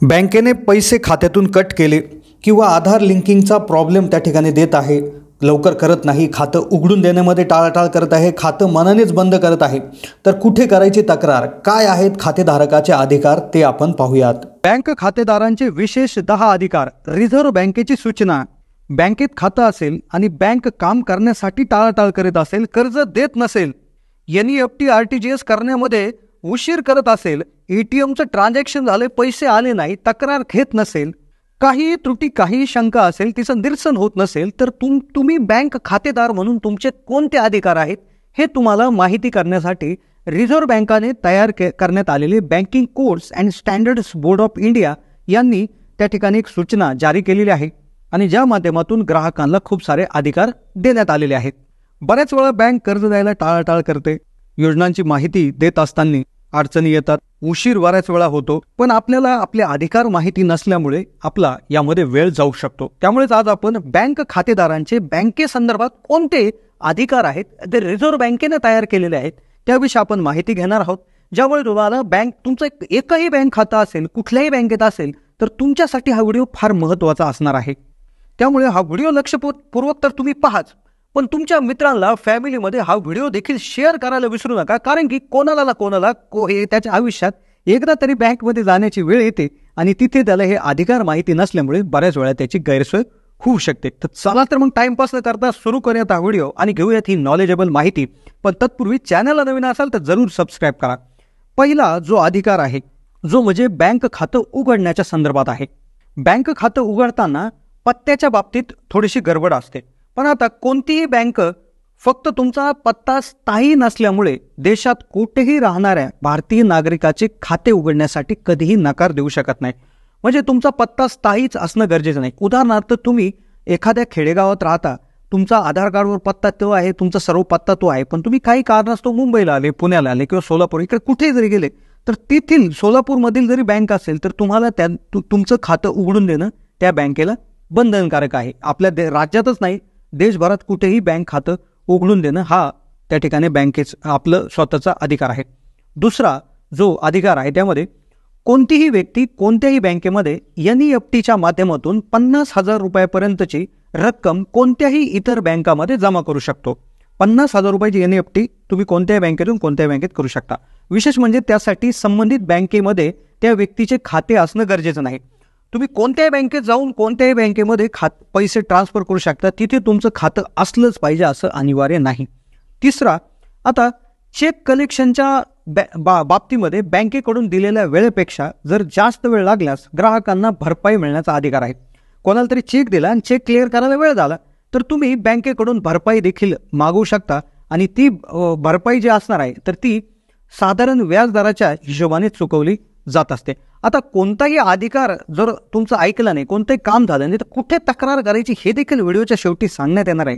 बँकेने पैसे खात्यातून कट केले किंवा आधार लिंकिंगचा प्रॉब्लेम त्या ठिकाणी देत आहे, लवकर करत नाही, खातं उघडून देण्यामध्ये टाळाटाळ करत आहे, खातं मनानेच बंद करत आहे, तर कुठे करायची तक्रार, काय आहेत खातेधारकाचे अधिकार ते आपण पाहूयात। बँक खातेदारांचे विशेष 10 अधिकार। रिझर्व्ह बँकेची सूचना। बँकेत खातं असेल आणि बँक काम करण्यासाठी टाळाटाळ करीत असेल, कर्ज देत नसेल, NEFT RTGS करण्यामध्ये उशीर करत असेल, ATMचं ट्रान्झॅक्शन झाले पैसे आले नाही, तक्रार घेत नसेल, काही त्रुटी काही शंका असेल, तिचं निरसन होत नसेल, तर तुम्ही बँक खातेदार म्हणून तुमचे कोणते अधिकार आहेत हे तुम्हाला माहिती करण्यासाठी रिझर्व्ह बँकेने तयार करण्यात आलेले banking codes and standards board of India यांनी त्या ठिकाणी एक सूचना जारी केलेली आहे आणि ज्या माध्यमातून ग्राहकांना खूप सारे अधिकार देण्यात आलेले आहेत। बऱ्याच वेळा बँक कर्ज द्यायला टाळाटाळ करते, योजनांची माहिती देत असताना अडचणी येतात, उशीर बऱ्याच वेळा होतो, पण आपल्याला आपले अधिकार माहिती नसल्यामुळे आपला यामध्ये वेळ जाऊ शकतो। त्यामुळेच आज आपण बँक खातेदारांचे बँकेसंदर्भात कोणते अधिकार आहेत ते रिझर्व्ह बँकेने तयार केलेले आहेत त्याविषयी आपण माहिती घेणार आहोत। ज्यामुळे तुम्हाला तुमचं एकही बँक खातं असेल, कुठल्याही बँकेत असेल, तर तुमच्यासाठी हा व्हिडिओ फार महत्त्वाचा असणार आहे। त्यामुळे हा व्हिडिओ लक्षपूर्वक तर तुम्ही पाहाच, पण तुमच्या मित्रांना फॅमिलीमध्ये हा व्हिडिओ देखील शेअर करायला विसरू नका, कारण की कोणाला ना कोणाला त्याच्या आयुष्यात एकदा तरी बँकमध्ये जाण्याची वेळ येते आणि तिथे त्याला हे अधिकार माहिती नसल्यामुळे बऱ्याच वेळा त्याची गैरसोय होऊ शकते। तर चला तर मग टाइमपास न करता सुरू करूयात हा व्हिडिओ आणि घेऊयात ही नॉलेजेबल माहिती। पण तत्पूर्वी चॅनलला नवीन असाल तर जरूर सबस्क्राईब करा। पहिला जो अधिकार आहे जो म्हणजे बँक खातं उघडण्याच्या संदर्भात आहे। बँक खातं उघडताना पत्त्याच्या बाबतीत थोडीशी गडबड असते, पण आता कोणतीही बँक फक्त तुमचा पत्ता स्थायी नसल्यामुळे देशात कुठेही राहणाऱ्या भारतीय नागरिकाचे खाते उघडण्यासाठी कधीही नकार देऊ शकत नाही। म्हणजे तुमचा पत्ता स्थायीच असणं गरजेचं नाही। उदाहरणार्थ तुम्ही एखाद्या खेडेगावात राहता, तुमचा आधार कार्डवर पत्ता तो आहे, तुमचा सर्व पत्ता तो आहे, पण तुम्ही काही कारणास्तव मुंबईला आले, पुण्याला आले किंवा सोलापूर इकडे कुठेही जरी गेले, तर तेथील सोलापूरमधील जरी बँक असेल तर तुम्हाला तुमचं खातं उघडून देणं त्या बँकेला बंधनकारक आहे। आपल्या राज्यातच नाही, देशभरात कुठेही बँक खातं उघडून देणं हा त्या ठिकाणी बँकेचं आपलं स्वतःचा अधिकार आहे। दुसरा जो अधिकार आहे त्यामध्ये कोणतीही व्यक्ती कोणत्याही बँकेमध्ये NEFTच्या माध्यमातून 50,000 रुपयापर्यंतची रक्कम कोणत्याही इतर बँकामध्ये जमा करू शकतो। 50,000 रुपयाची NEFT तुम्ही कोणत्याही बँकेतून कोणत्याही बँकेत करू शकता। विशेष म्हणजे त्यासाठी संबंधित बँकेमध्ये त्या व्यक्तीचे खाते असणं गरजेचं नाही। तुम्ही कोणत्याही बँकेत जाऊन कोणत्याही बँकेमध्ये पैसे ट्रान्सफर करू शकता, तिथे तुमचं खातं असलंच पाहिजे असं अनिवार्य नाही। तिसरा, आता चेक कलेक्शनच्या बाबतीमध्ये बँकेकडून दिलेल्या वेळेपेक्षा जर जास्त वेळ लागल्यास ग्राहकांना भरपाई मिळण्याचा अधिकार आहे। कोणाला तरी चेक दिला आणि चेक क्लिअर करायला वेळ झाला तर तुम्ही बँकेकडून भरपाई देखील मागवू शकता आणि ती भरपाई जी असणार आहे तर ती साधारण व्याजदराच्या हिशोबाने चुकवली जात असते। आता कोणताही अधिकार जर तुमचं ऐकलं नाही, कोणतंही काम झालं नाही, तर कुठे तक्रार करायची हे देखील व्हिडिओच्या शेवटी सांगण्यात येणार आहे।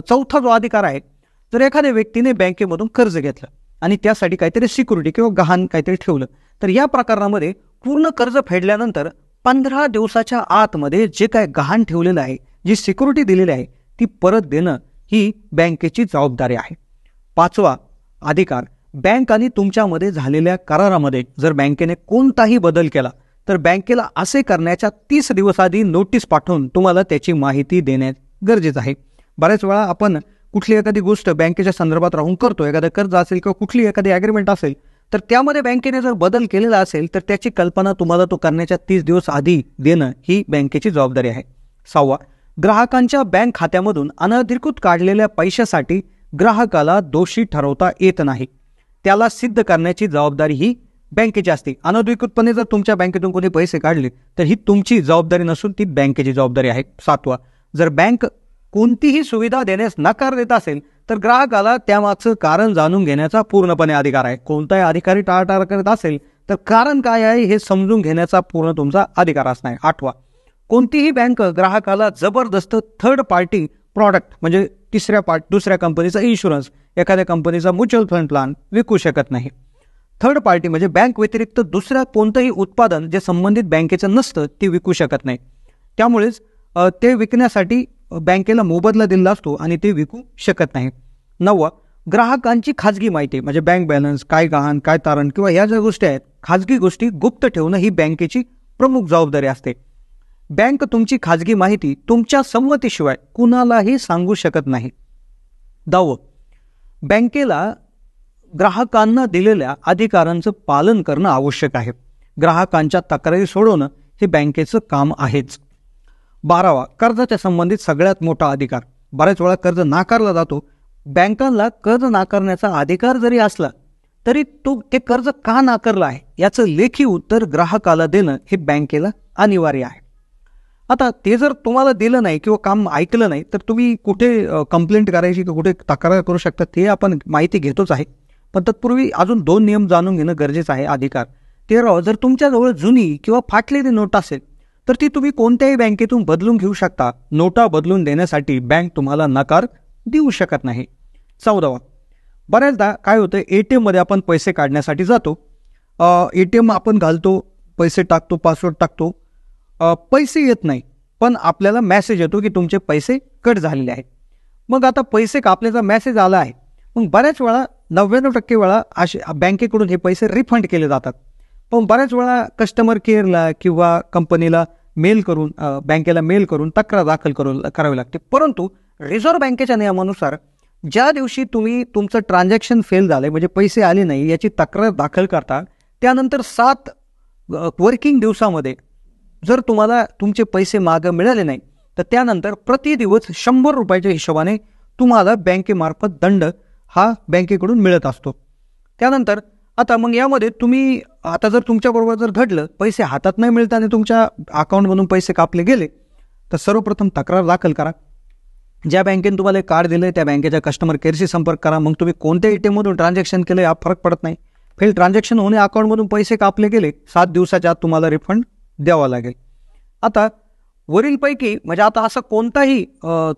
चौथा जो अधिकार आहे, जर एखाद्या व्यक्तीने बँकेमधून कर्ज घेतलं आणि त्यासाठी काहीतरी सिक्युरिटी किंवा गहाण काहीतरी ठेवलं, तर या प्रकरणामध्ये पूर्ण कर्ज फेडल्यानंतर 15 दिवसाच्या आतमध्ये जे काय गहाण ठेवलेलं आहे, जी सिक्युरिटी दिलेली आहे, ती परत देणं ही बँकेची जबाबदारी आहे। पाचवा अधिकार, बँक आणि तुमच्यामध्ये झालेल्या करारामध्ये जर बँकेने कोणताही बदल केला तर बँकेला असे करण्याच्या 30 दिवस आधी नोटीस पाठवून तुम्हाला त्याची माहिती देण्यात गरजेचं आहे। बऱ्याच वेळा आपण कुठली एखादी गोष्ट बँकेच्या संदर्भात राहून करतो, एखादं कर्ज असेल किंवा कुठली एखादी ॲग्रीमेंट असेल, तर त्यामध्ये बँकेने जर बदल केलेला असेल तर त्याची कल्पना तुम्हाला तो करण्याच्या 30 दिवस आधी देणं ही बँकेची जबाबदारी आहे। 6वा, ग्राहकांच्या बँक खात्यामधून अनधिकृत काढलेल्या पैशासाठी ग्राहकाला दोषी ठरवता येत नाही, त्याला सिद्ध करण्याची जबाबदारी ही बँकेची असते। अनधिकृतपणे जर तुमच्या बँकेतून कोणी पैसे काढले तर ही तुमची जबाबदारी नसून ती बँकेची जबाबदारी आहे। 7वा, जर बँक कोणतीही सुविधा देण्यास नकार देत असेल तर ग्राहकाला त्यामागचं कारण जाणून घेण्याचा पूर्णपणे अधिकार आहे। कोणताही अधिकारी टाळाटाळ करत असेल तर कारण काय आहे हे समजून घेण्याचा पूर्ण तुमचा अधिकार असणार आहे। 8वा, कोणतीही बँक ग्राहकाला जबरदस्त थर्ड पार्टी प्रॉडक्ट म्हणजे दुसऱ्या कंपनीचा इन्शुरन्स, एखाद्या कंपनीचा म्युच्युअल फंड प्लॅन विकू शकत नाही। थर्ड पार्टी म्हणजे बँक व्यतिरिक्त दुसऱ्या कोणतंही उत्पादन जे संबंधित बँकेचं नसतं ते विकू शकत नाही। त्यामुळेच ते विकण्यासाठी बँकेला मोबदला दिला असतो आणि ते विकू शकत नाही। 9वा, ग्राहकांची खाजगी माहिती म्हणजे बँक बॅलन्स, काय गहाण, काय तारण किंवा ह्या ज्या गोष्टी आहेत, खाजगी गोष्टी गुप्त ठेवणं ही बँकेची प्रमुख जबाबदारी असते. बँक तुमची खाजगी माहिती तुमच्या संमतीशिवाय कुणालाही सांगू शकत नाही. 10. बँकेला ग्राहकांना दिलेल्या अधिकारांचं पालन करणं आवश्यक आहे. ग्राहकांच्या तक्रारी सोडवणं हे बँकेचं काम आहेच. 12. कर्जाच्या संबंधित सगळ्यात मोठा अधिकार. बऱ्याच वेळा कर्ज नाकारला जातो. बँकांना कर्ज नाकारण्याचा अधिकार जरी असला तरी ते कर्ज का नाकारलं आहे याचं लेखी उत्तर ग्राहकाला देणं हे बँकेला अनिवार्य आहे. आता ते जर तुम्हाला दिलं नाही किंवा काम ऐकलं नाही तर तुम्ही कुठे कंप्लेंट करायची किंवा कुठे तक्रार करू शकता ते आपण माहिती घेतोच आहे. पण तत्पूर्वी अजून 2 नियम जाणून घेणं गरजेचं आहे. अधिकार. 13. जर तुमच्याजवळ जुनी किंवा फाटलेली नोट असेल तर ती तुम्ही कोणत्याही बँकेतून बदलून घेऊ शकता. नोटा बदलून देण्यासाठी बँक तुम्हाला नकार देऊ शकत नाही. 14. बऱ्याचदा काय होतं, ATM मध्ये आपण पैसे काढण्यासाठी जातो. ATM आपण घालतो, पैसे टाकतो, पासवर्ड टाकतो, पैसे येत नाही, पण आपल्याला मेसेज येतो की तुमचे पैसे कट झालेले आहेत. मग आता पैसे कापल्याचा मेसेज आला आहे. मग बऱ्याच वेळा 99% वेळा असे बँकेकडून हे पैसे रिफंड केले जातात. पण बऱ्याच वेळा कस्टमर केअरला किंवा कंपनीला मेल करून बँकेला मेल करून तक्रार दाखल करावी लागते. परंतु रिझर्व्ह बँकेच्या नियमानुसार ज्या दिवशी तुम्ही तुमचं ट्रान्झॅक्शन फेल झालं म्हणजे पैसे आले नाही याची तक्रार दाखल करता त्यानंतर 7 वर्किंग दिवसामध्ये जर तुम्हाला तुमचे पैसे मागं मिळाले नाही तर त्यानंतर प्रति दिवस 100 रुपयाच्या हिशोबाने तुम्हाला बँकेमार्फत दंड हा बँकेकडून मिळत असतो. त्यानंतर आता मग यामध्ये तुम्ही आता जर तुमच्याबरोबर जर घडलं पैसे हातात नाही मिळत आणि तुमच्या अकाउंटमधून पैसे कापले गेले तर सर्वप्रथम तक्रार दाखल करा. ज्या बँकेने तुम्हाला कार्ड दिलं त्या बँकेच्या कस्टमर केअरशी संपर्क करा. मग तुम्ही कोणत्या ATMमधून ट्रान्झॅक्शन केलं या फरक पडत नाही. फेल ट्रान्झॅक्शन होणे, अकाउंटमधून पैसे कापले गेले, 7 दिवसाच्या आत तुम्हाला रिफंड द्यावा लागेल. आता वरीलपैकी म्हणजे आता असं कोणताही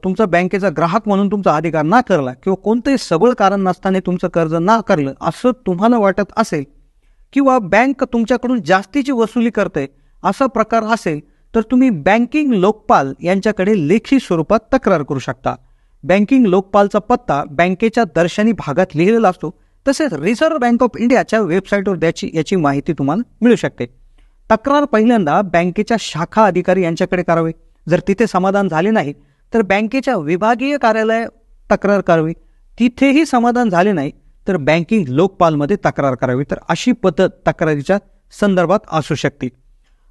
तुमचा बँकेचा ग्राहक म्हणून तुमचा अधिकार नाकारला किंवा कोणतंही सबळ कारण नसताना तुमचं कर्ज नाकारलं असं तुम्हाला वाटत असेल किंवा बँक तुमच्याकडून जास्तीची वसुली करते असा प्रकार असेल तर तुम्ही बँकिंग लोकपाल यांच्याकडे लेखी स्वरूपात तक्रार करू शकता. बँकिंग लोकपालचा पत्ता बँकेच्या दर्शनी भागात लिहिलेला असतो. तसेच रिझर्व्ह बँक ऑफ इंडियाच्या वेबसाईटवर याची माहिती तुम्हाला मिळू शकते. तक्रार पहिल्यांदा बँकेच्या शाखा अधिकारी यांच्याकडे करावे. जर तिथे समाधान झाले नाही तर बँकेच्या विभागीय कार्यालय तक्रार करावी. तिथेही समाधान झाले नाही तर बँकिंग लोकपालमध्ये तक्रार करावी. तर अशी पद्धत तक्रारीच्या संदर्भात असू शकते.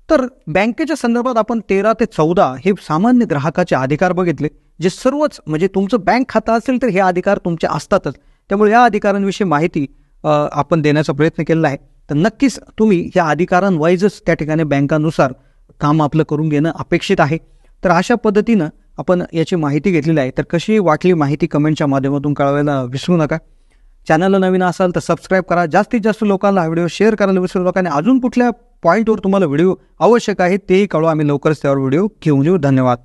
तर बँकेच्या संदर्भात आपण 13 ते 14 हे सामान्य ग्राहकाचे अधिकार बघितले, जे सर्वच म्हणजे तुमचं बँक खातं असेल तर हे अधिकार तुमचे असतातच. त्यामुळे या अधिकारांविषयी माहिती आपण देण्याचा प्रयत्न केलेला आहे. तर नक्कीच तुम्ही या अधिकारांवाईजच त्या ठिकाणी बँकानुसार काम आपलं करून घेणं अपेक्षित आहे. तर अशा पद्धतीनं आपण याची माहिती घेतलेली आहे. तर कशी वाटली माहिती कमेंटच्या माध्यमातून कळवायला विसरू नका. चॅनलला नवीन असाल तर सबस्क्राईब करा. जास्तीत जास्त लोकांना हा व्हिडिओ शेअर करायला विसरू नका. आणि अजून कुठल्या पॉईंटवर तुम्हाला व्हिडिओ आवश्यक आहे तेही कळवा. आम्ही लवकरच त्यावर व्हिडिओ घेऊन येऊ. धन्यवाद.